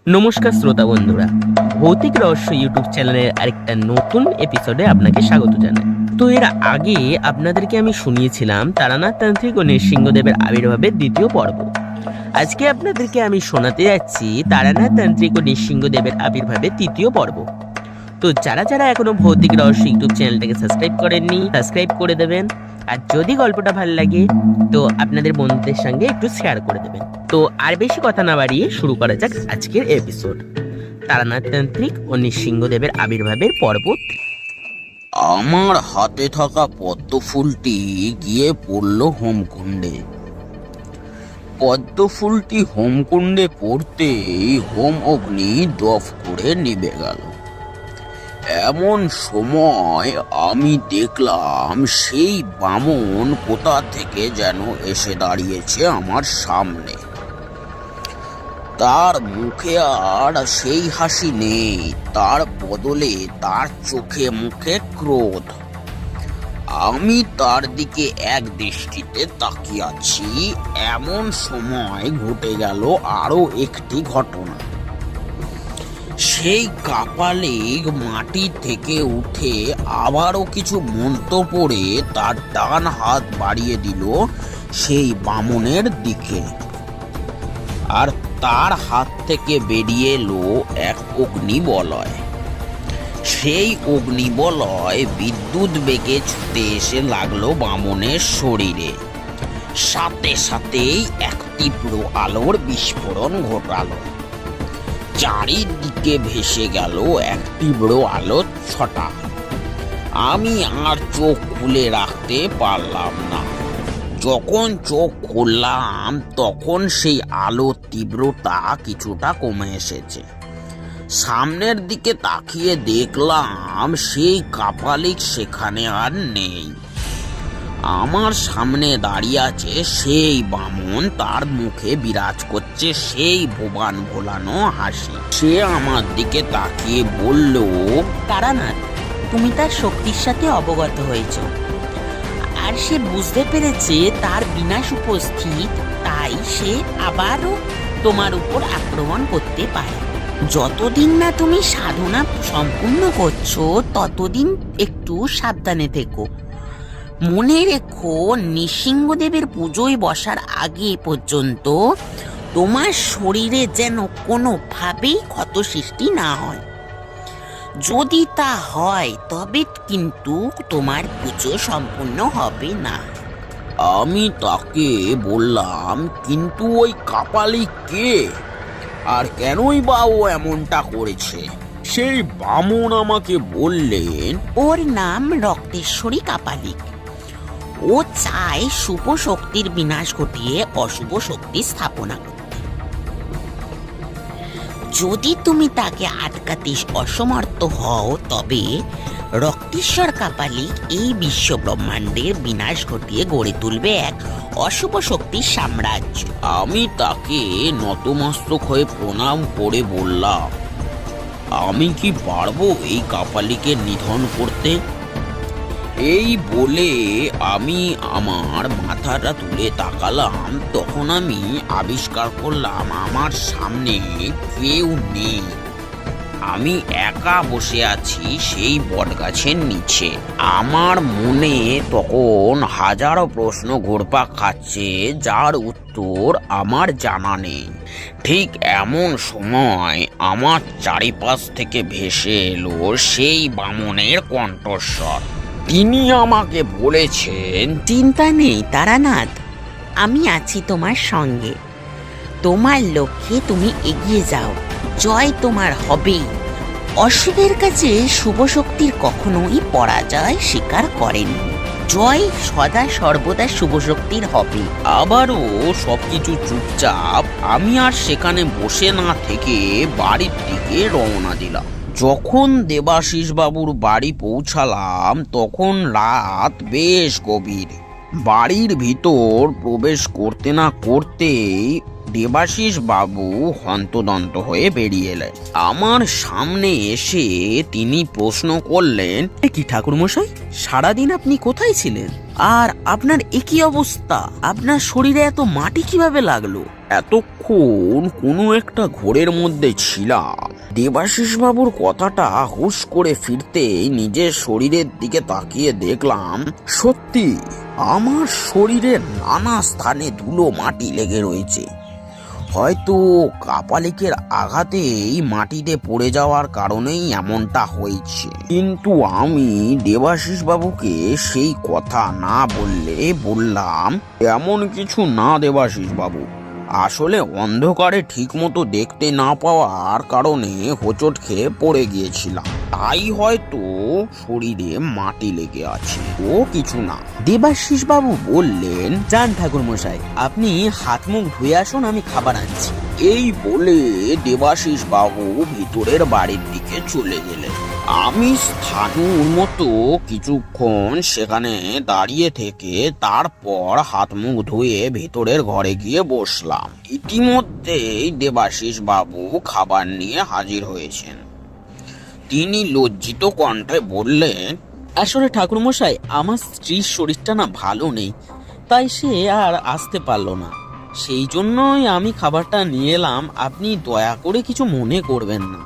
নমস্কার শ্রোতা বন্ধুরা, ভৌতিক রহস্য ইউটিউব চ্যানেলের আরেকটা নতুন এপিসোডে আপনাকে স্বাগত জানাই। তো এর আগে আপনাদেরকে আমি শুনিয়েছিলাম তারানাথ তান্ত্রিক ও নৃসিংহদেবের আবির্ভাবের দ্বিতীয় পর্ব। আজকে আপনাদেরকে আমি শোনাতে যাচ্ছি তারানাথ তান্ত্রিক ও নৃসিংহদেবের আবির্ভাবের তৃতীয় পর্ব। তো যারা যারা এখনো ভৌতিক রহস্য ইউটিউব চ্যানেলটাকে সাবস্ক্রাইব করেননি, সাবস্ক্রাইব করে দেবেন। আর যদি গল্পটা ভালো লাগে তো আপনাদের বন্ধুদের সঙ্গে একটু শেয়ার করে দেবেন। তো আর বেশি কথা না বাড়িয়ে শুরু করা যাক আজকের এপিসোড, তারানাথ তান্ত্রিক ও নৃসিংহদেবের আবির্ভাবের পর্ব। আমার হাতে থাকা পদ্ম ফুলটি গিয়ে পড়ল হোমকুণ্ডে। পদ্ম ফুলটি হোমকুণ্ডে পড়তেই হোম অগ্নি দফ করে নিভে গেল। এমন সময় আমি দেখলাম সেই বামন কোথা থেকে যেন এসে দাঁড়িয়েছে আমার সামনে। তার মুখে আর সেই হাসি নেই, তার বদলে তার চোখে মুখে ক্রোধ। আমি তার দিকে এক দৃষ্টিতে তাকিয়ে আছি। এমন সময় ঘটে গেল আরো একটি ঘটনা। সেই কাপালিক মাটি থেকে উঠে আবারও কিছু মন্ত্র পড়ে তার ডান হাত বাড়িয়ে দিল সেই বামনের দিকে, আর তার হাত থেকে বেরিয়ে এলো এক অগ্নিবলয়। সেই অগ্নিবলয় বিদ্যুৎ বেগে ছুটে এসে লাগলো বামনের শরীরে। সাথে সাথেই এক তীব্র আলোর বিস্ফোরণ ঘটালো। চারিদিকে ভেসে গেল এক তীব্র আলোর ছটা। আমি আর চোখ খুলে রাখতে পারলাম না। যখন চোখ খুললাম তখন সেই আলোর তীব্রতা কিছুটা কমে এসেছে। সামনের দিকে তাকিয়ে দেখলাম সেই কাপালিক সেখানে আর নেই। আমার সামনে দাঁড়িয়ে আছে সেই বামন, তার মুখে বিরাজ করছে সেই ভোবান ভোলানো হাসি। সে আমার দিকে তাকিয়ে বলল, তারানাথ, তুমি তার শক্তির সাথে অবগত হয়েছ, আর সে বুঝতে পেরেছে তার বিনাশ উপস্থিত, তাই সে আবারও তোমার উপর আক্রমণ করতে পারে। যতদিন না তুমি সাধনা সম্পূর্ণ করছো ততদিন একটু সাবধানে থেকো। মনে রেখো, নৃসিংহদেবের পুজোয় বসার আগে পর্যন্ত তোমার শরীরে যেন কোনোভাবেই ক্ষত সৃষ্টি না হয়। যদি তা হয় তবে কিন্তু তোমার পুজো সম্পূর্ণ হবে না। আমি তাকে বললাম, কিন্তু ওই কাপালিক কে, আর কেনই বা ও এমনটা করেছে? সেই বামন আমাকে বললেন, ওর নাম রক্তেশ্বরী কাপালিক। ও চায় শুভ শক্তির বিনাশ ঘটিয়ে অশুভ শক্তি স্থাপনা করতে। যদি তুমি তাকে আটকাতে অসমর্থ হও তবে রক্তেশ্বর কাপালিক এই বিশ্ব ব্রহ্মাণ্ডের বিনাশ ঘটিয়ে গড়ে তুলবে এক অশুভ শক্তির সাম্রাজ্য। আমি তাকে নতমস্তক হয়ে প্রণাম করে বললাম, আমি কি পারবো এই কাপালিকে নিধন করতে? এই বলে আমি আমার মাথাটা তুলে তাকালাম। তখন আমি আবিষ্কার করলাম আমার সামনে কেউ নেই। আমি একা বসে আছি সেই বটগাছের নিচে। আমার মনে তখন হাজারো প্রশ্ন ঘুরপাক খাচ্ছে, যার উত্তর আমার জানা নেই। ঠিক এমন সময় আমার চারিপাশ থেকে ভেসে এলো সেই বামনের কণ্ঠস্বর। তিনি আমাকে বলেছেন, চিন্তা নেই তারানাথ, আমি আছি তোমার সঙ্গে। তোমার লক্ষ্যে তুমি এগিয়ে যাও, জয় তোমার হবেই। অশুভের কাছে শুভ শক্তির কখনোই পরাজয় স্বীকার করেনি। জয় সদা সর্বদা শুভ শক্তির হবে। আবারও সবকিছু চুপচাপ। আমি আর সেখানে বসে না থেকে বাড়ির দিকে রওনা দিলাম। যখন দেবাশিস বাবুর বাড়ি পৌঁছালাম তখন রাত বেশ গভীর। বাড়ির ভিতর প্রবেশ করতে না করতেই দেবাশিস বাবু হন্তদন্ত হয়ে বেরিয়ে এলেন। আমার সামনে এসে তিনি প্রশ্ন করলেন, কি ঠাকুরমশাই, সারাদিন আপনি কোথায় ছিলেন? আর আপনার একই অবস্থা, আপনার শরীরে এত মাটি কিভাবে লাগলো? এতক্ষণ কোনো একটা ঘোরের মধ্যে ছিলাম। দেবাশিস বাবুর কথাটা হুশ করে ফিরতেই নিজের শরীরের দিকে তাকিয়ে দেখলাম সত্যি আমার শরীরের নানা স্থানে ধুলো মাটি লেগে রয়েছে। হয়তো কাপালিকের আঘাতেই মাটিতে পড়ে যাওয়ার কারণেই এমনটা হয়েছে। কিন্তু আমি দেবাশিস বাবুকে সেই কথা না বললে বললাম, এমন কিছু না দেবাশিস বাবু, আসলে অন্ধকারে ঠিকমতো দেখতে না পাওয়ার কারণে হোঁচট খেয়ে পড়ে গিয়েছিলাম, তাই হয়তো শরীরে মাটি লেগে আছে, ও কিছু না। দেবাশিস বাবু বললেন, যান ঠাকুর মশাই, আপনি হাত মুখ ধুয়ে আসুন, আমি খাবার আনছি। এই বলে দেবাশিস বাবু ভিতরের বাড়ির দিকে চলে গেলেন। আমি স্থানুর মতো কিছুক্ষণ সেখানে দাঁড়িয়ে থেকে তারপর হাত মুখ ধুয়ে ভেতরের ঘরে গিয়ে বসলাম। ইতিমধ্যেই দেবাশিস বাবু খাবার নিয়ে হাজির হয়েছেন। তিনি লজ্জিত কণ্ঠে বললেন, আসলে ঠাকুর মশাই, আমার স্ত্রীর শরীরটা না ভালো নেই, তাই সে আর আসতে পারলো না, সেই জন্যই আমি খাবারটা নিয়ে এলাম, আপনি দয়া করে কিছু মনে করবেন না।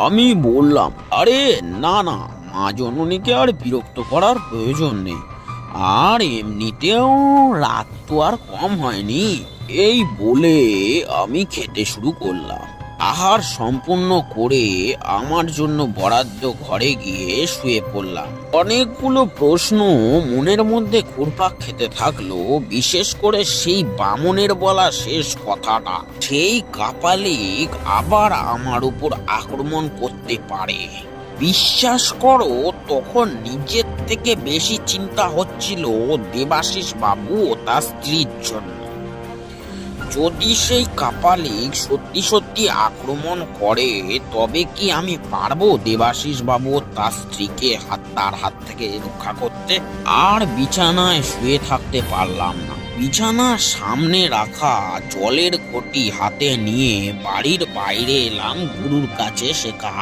আমি বললাম, আরে না না, মা জননীকে আর বিরক্ত করার প্রয়োজন নেই, আর এমনিতেও রাত তো আর কম হয়নি। এই বলে আমি খেতে শুরু করলাম। আহার সম্পূর্ণ করে আমার জন্য বরাদ্দ ঘরে গিয়ে শুয়ে পড়লাম। অনেকগুলো প্রশ্ন মনের মধ্যে ঘুরপাক খেতে থাকলো, বিশেষ করে সেই বামনের বলা শেষ কথাটা। সেই কাপালিক আবার আমার উপর আক্রমণ করতে পারে। বিশ্বাস করো, তখন নিজের থেকে বেশি চিন্তা হচ্ছিল দেবাশিস বাবু ও তার স্ত্রীর জন্য। যদি সেই কাপালিক সত্যি সত্যি আক্রমণ করে, তবে কি আমি পারবো দেবাশিস বাবু ও তার স্ত্রীকে তার হাত থেকে রক্ষা করতে? আর বিছানায় শুয়ে থাকতে পারলাম না। বিছানার সামনে রাখা জলের ঘটি হাতে নিয়ে বাড়ির বাইরে এলাম। গুরুর কাছে শেখা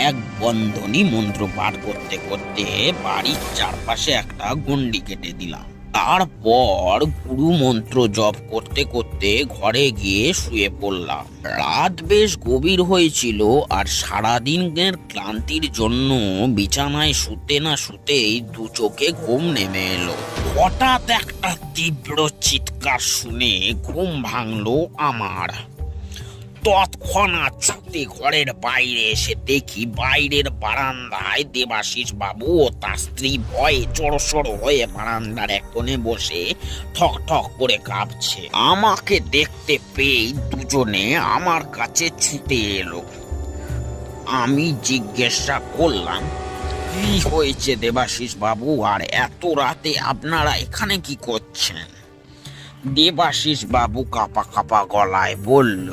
এক বন্ধনী মন্ত্র পাঠ করতে করতে বাড়ির চারপাশে একটা গণ্ডি কেটে দিলাম। তারপর গুরু মন্ত্র জপ করতে করতে ঘরে গিয়ে শুয়ে পড়লাম। রাত বেশ গভীর হয়েছিল, আর সারাদিনের ক্লান্তির জন্য বিছানায় শুতে না শুতেই দু চোখে ঘুম নেমে এলো। হঠাৎ একটা তীব্র চিৎকার শুনে ঘুম ভাঙলো আমার। তৎক্ষণাৎ ছুটে ঘরের বাইরে এসে দেখি বাইরের বারান্দায় দেবাশিস বাবু ও তার স্ত্রী ভয়ে জড়সড় হয়ে বারান্দার এক কোণে বসে ঠক ঠক করে কাঁপছে। আমাকে দেখতে পেয়ে দুজনে আমার কাছে ছুটে এলো। আমি জিজ্ঞাসা করলাম, কি হয়েছে দেবাশিস বাবু, আর এত রাতে আপনারা এখানে কি করছেন? দেবাশিস বাবু কাঁপা কাঁপা গলায় বলল,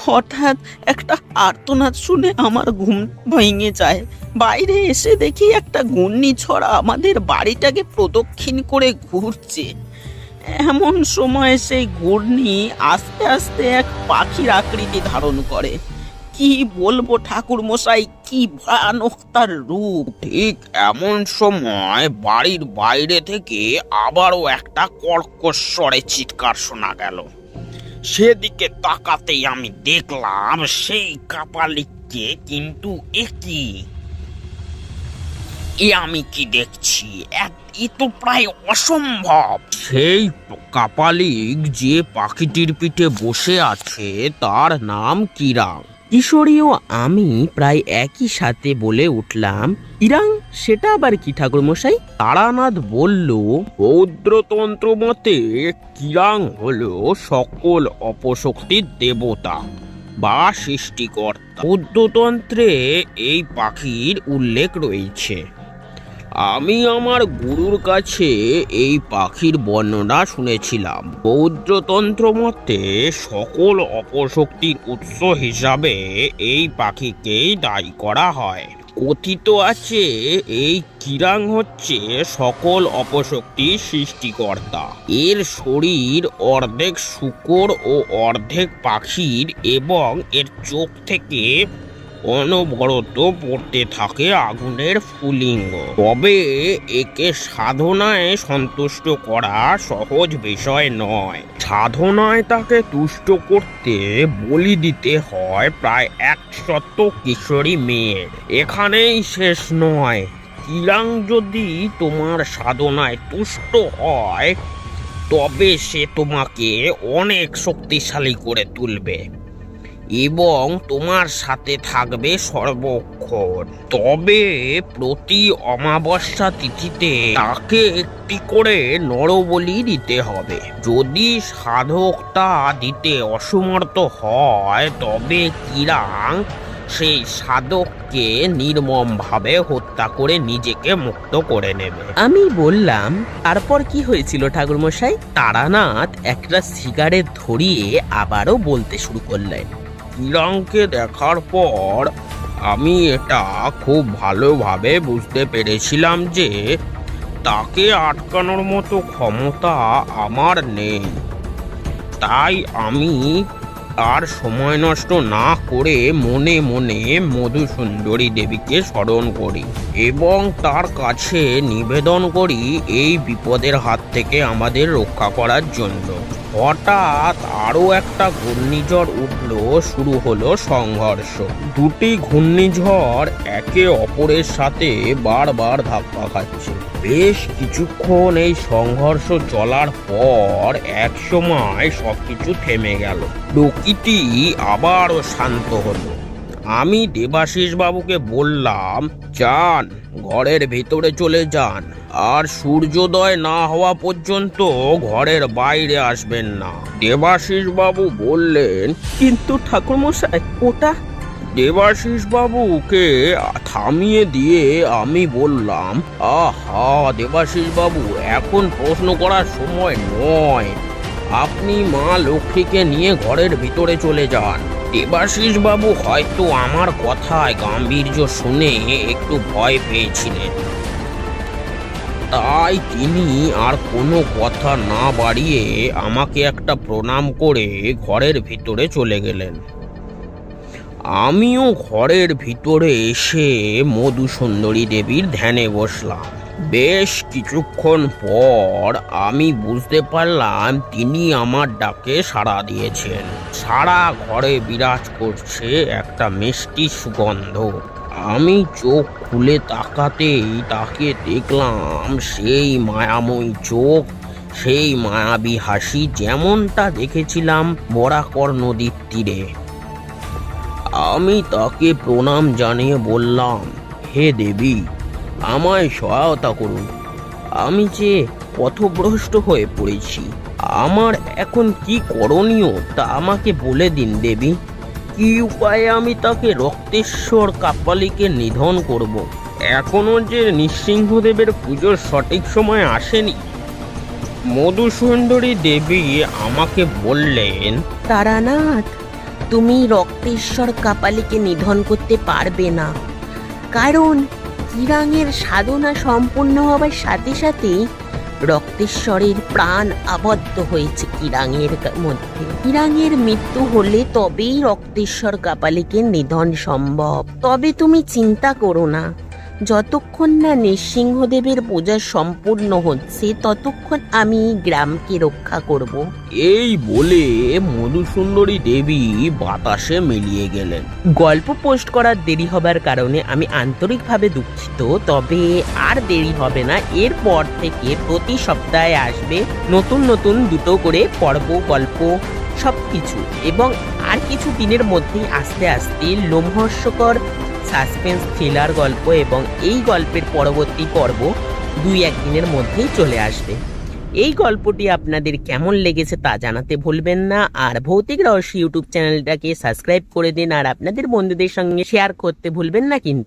হঠাৎ একটা আর্তনাদ শুনে আমার ঘুম ভেঙে যায়। বাইরে এসে দেখি একটা ঘূর্ণিঝড় আমাদের বাড়িটাকে প্রদক্ষিণ করে ঘুরছে। এমন সময় সেই ঘূর্ণি আস্তে আস্তে এক পাখির আকৃতি ধারণ করে। কি বলবো ঠাকুর মশাই, কি ভয়ানক তার রূপ। ঠিক এমন সময় বাড়ির বাইরে থেকে আবারও একটা কর্কশ্বরে চিৎকার শোনা গেল। সেদিকে তাকাতেই আমি দেখলাম সেই কাপালিককে। কিন্তু আমি কি দেখছি, এ তো প্রায় অসম্ভব। সেই কাপালিক যে পাখিটির পিঠে বসে আছে তার নাম কিরাং। কিশোরী ও আমি প্রায় একই সাথে বলে উঠলাম, ইরাং, সেটা আবার কি ঠাকুর মশাই? তারানাথ বলল, বৌদ্ধতন্ত্র মতে কিরাং হলো সকল অপশক্তির দেবতা বা সৃষ্টিকর্তা। বৌদ্ধতন্ত্রে এই পাখির উল্লেখ রয়েছে। আমি আমার গুরুর কাছে এই পাখির বর্ণনা শুনেছিলাম। বৌদ্ধতন্ত্র মতে সকল অপশক্তির উৎস হিসাবে এই পাখিকেই দায়ী করা হয়। কথিত আছে এই কিরাং হচ্ছে সকল অপশক্তির সৃষ্টিকর্তা। এর শরীর অর্ধেক শূকর ও অর্ধেক পাখির, এবং এর চোখ থেকে অনবরত পড়তে থাকে আগুনের স্ফুলিঙ্গ। তবে একে সাধনায় সন্তুষ্ট করা সহজ বিষয় নয়। সাধনায় তাকে তুষ্ট করতে বলি দিতে হয় প্রায় 100 কিশোরী মেয়ের। এখানেই শেষ নয়, কিরাং যদি তোমার সাধনায় তুষ্ট হয় তবে সে তোমাকে অনেক শক্তিশালী করে তুলবে এবং তোমার সাথে থাকবে সর্বক্ষণ। তবে প্রতি অমাবস্যা তিথিতে তাকে একটি করে নরবলি দিতে হবে। যদি সাধক তা দিতে অসমর্থ হয় তবে কিরাং সেই সাধককে নির্মমভাবে হত্যা করে নিজেকে মুক্ত করে নেবে। আমি বললাম, তারপর কি হয়েছিল ঠাকুরমশাই? তারানাথ একটা সিগারেট ধরিয়ে আবারও বলতে শুরু করলেন। কিরাংকে দেখার পর আমি এটা খুব ভালোভাবে বুঝতে পেরেছিলাম যে তাকে আটকানোর মতো ক্ষমতা আমার নেই। তাই আমি আর সময় নষ্ট না করে মনে মনে মধুসুন্দরী দেবীকে স্মরণ করি এবং তার কাছে নিবেদন করি এই বিপদের হাত থেকে আমাদের রক্ষা করার জন্য। হঠাৎ আরও একটা ঘূর্ণিঝড় উঠল, শুরু হলো সংঘর্ষ। দুটি ঘূর্ণিঝড় একে অপরের সাথে বারবার ধাক্কা খাচ্ছে। বেশ কিছুক্ষণ এই সংঘর্ষ চলার পর একসময় সবকিছু থেমে গেল। প্রকৃতি আবারও শান্ত হলো। আমি দেবাশিস বাবুকে বললাম, যান, ঘরের ভিতরে চলে যান, আর সূর্যোদয় না হওয়া পর্যন্ত ঘরের বাইরে আসবেন না। দেবাশিস বাবু বললেন, কিন্তু ঠাকুরমশাই, ওটা? দেবাশিস বাবুকে থামিয়ে দিয়ে আমি বললাম, আহা দেবাশিস বাবু, এখন প্রশ্ন করার সময় নয়। আপনি মা লক্ষ্মীকে নিয়ে ঘরের ভিতরে চলে যান। দেবাশিস বাবু হয়তো আমার কথায় গাম্ভীর্য শুনে একটু ভয় পেয়েছিলেন, তাই তিনি আর কোনো কথা না বাড়িয়ে আমাকে একটা প্রণাম করে ঘরের ভিতরে চলে গেলেন। আমিও ঘরের ভিতরে এসে মধুসুন্দরী দেবীর ধ্যানে বসলাম। বেশ কিছুক্ষণ পর আমি বুঝতে পারলাম তিনি আমার ডাকে সাড়া দিয়েছেন। সারা ঘরে বিরাজ করছে একটা মিষ্টি সুগন্ধ। আমি চোখ খুলে তাকাতেই তাকে দেখলাম সেই মায়াময়ী চোখ, সেই মায়াবী হাসি যেমনটা দেখেছিলাম বরাকর নদীর তীরে। আমি তাকে প্রণাম জানিয়ে বললাম, হে দেবী, আমায় সহায়তা করুন। আমি যে পথভ্রষ্ট হয়ে পড়েছি, আমার এখন কি করণীয় তা আমাকে বলে দিন দেবী। কি উপায়ে আমি তাকে রক্তেশ্বর কাপালিকে নিধন করব? এখনো যে নৃসিংহদেবের পুজোর সঠিক সময় আসেনি। মধুসুন্দরী দেবী আমাকে বললেন, তারানাথ, তুমি রক্তেশ্বর কাপালিকে নিধন করতে পারবে না, কারণ কিরাঙের সাধনা সম্পূর্ণ হবার সাথে সাথেই রক্তেশ্বরের প্রাণ আবদ্ধ হয়েছে কিরাঙের মধ্যে। কিরাঙের মৃত্যু হলে তবেই রক্তেশ্বর কাপালিকে নিধন সম্ভব। তবে তুমি চিন্তা করো না, যতক্ষণ না নৃসিংহদেবের পূজা সম্পূর্ণ হচ্ছে ততক্ষণ আমি গ্রামকে রক্ষা করব। এই বলে মধুসুন্দরী দেবী বাতাসে মিলিয়ে গেলেন। গল্প পোস্ট করার দেরি হবার কারণে আমি আন্তরিকভাবে দুঃখিত, তবে আর দেরি হবে না। এরপর থেকে প্রতি সপ্তাহে আসবে নতুন নতুন দুটো করে পর্ব, গল্প, সবকিছু। এবং আর কিছু দিনের মধ্যেই আস্তে আস্তে লোমহর্ষকর সাসপেন্স থ্রিলার গল্প এবং এই গল্পের পরবর্তী পর্ব 2-1 দিনের মধ্যেই চলে আসবে। এই গল্পটি আপনাদের কেমন লেগেছে তা জানাতে ভুলবেন না। আর ভৌতিক রহস্য ইউটিউব চ্যানেলটাকে সাবস্ক্রাইব করে দিন, আর আপনাদের বন্ধুদের সঙ্গে শেয়ার করতে ভুলবেন না কিন্তু।